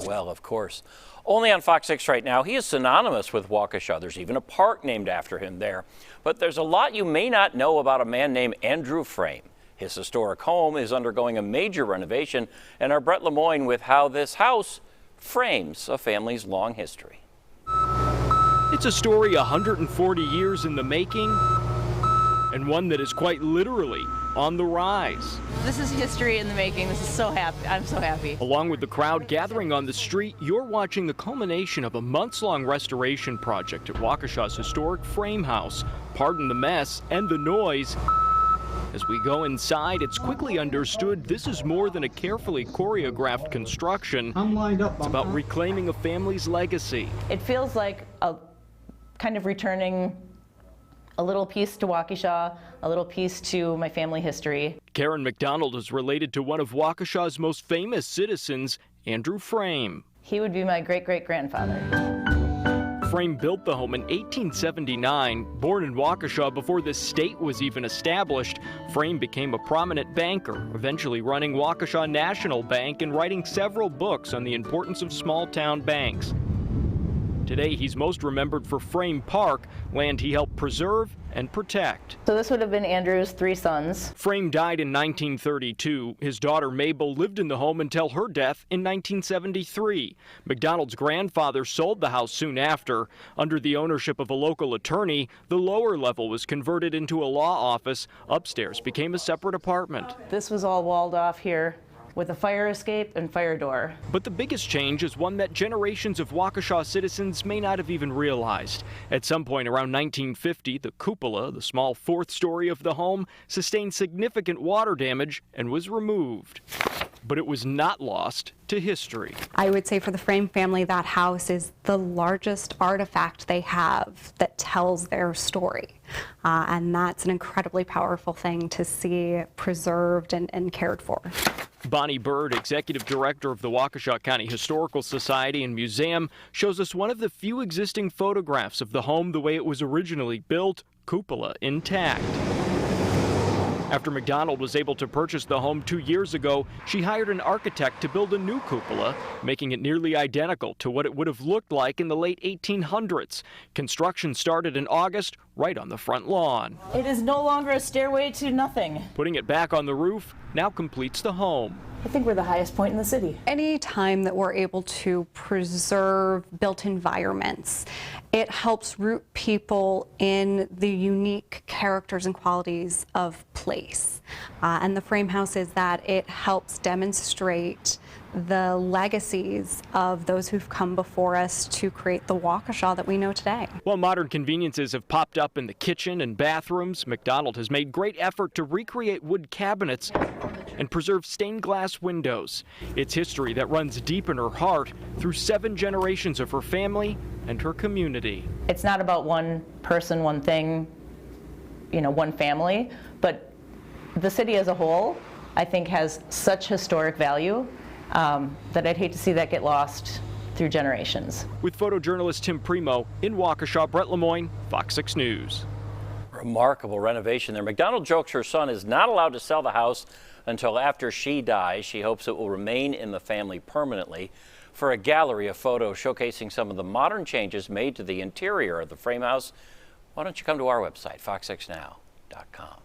well, of course. Only on Fox 6 right now, he is synonymous with Waukesha. There's even a park named after him there. But there's a lot you may not know about a man named Andrew Frame. His historic home is undergoing a major renovation, and our Brett Lemoyne with how this house frames a family's long history. It's a story 140 years in the making, and one that is quite literally on the rise. This is history in the making. This is so happy. I'm so happy. Along with the crowd gathering on the street, you're watching the culmination of a months-long restoration project at Waukesha's historic frame house. Pardon the mess and the noise. As we go inside, it's quickly understood this is more than a carefully choreographed construction. It's about reclaiming a family's legacy. It feels like a kind of returning a little piece to Waukesha, a little piece to my family history. Karen McDonald is related to one of Waukesha's most famous citizens, Andrew Frame. He would be my great-great-grandfather. Frame built the home in 1879. Born in Waukesha before the state was even established, Frame became a prominent banker, eventually running Waukesha National Bank and writing several books on the importance of small-town banks. Today, he's most remembered for Frame Park, land he helped preserve and protect. So this would have been Andrew's 3 sons. Frame died in 1932. His daughter Mabel lived in the home until her death in 1973. McDonald's grandfather sold the house soon after. Under the ownership of a local attorney, the lower level was converted into a law office. Upstairs became a separate apartment. This was all walled off here with a fire escape and fire door. But the biggest change is one that generations of Waukesha citizens may not have even realized. At some point around 1950, the cupola, the small 4th story of the home, sustained significant water damage and was removed. But it was not lost to history. I would say for the Frame family, that house is the largest artifact they have that tells their story. And that's an incredibly powerful thing to see preserved and cared for. Bonnie Bird, executive director of the Waukesha County Historical Society and Museum, shows us one of the few existing photographs of the home the way it was originally built, cupola intact. After McDonald was able to purchase the home 2 years ago, she hired an architect to build a new cupola, making it nearly identical to what it would have looked like in the late 1800s. Construction started in August, right on the front lawn. It is no longer a stairway to nothing. Putting it back on the roof now completes the home. I think we're the highest point in the city. Any time that we're able to preserve built environments, it helps root people in the unique characters and qualities of place. And the Frame House is that it helps demonstrate the legacies of those who've come before us to create the Waukesha that we know today. While modern conveniences have popped up in the kitchen and bathrooms, McDonald has made great effort to recreate wood cabinets and preserve stained glass windows. It's history that runs deep in her heart through 7 generations of her family and her community. It's not about one person, one thing, one family, but the city as a whole, I think, has such historic value that I'd hate to see that get lost through generations. With photojournalist Tim Primo in Waukesha, Brett Lemoyne, Fox 6 News. Remarkable renovation there. McDonald jokes her son is not allowed to sell the house until after she dies. She hopes it will remain in the family permanently. For a gallery of photos showcasing some of the modern changes made to the interior of the Frame House, why don't you come to our website, fox6now.com.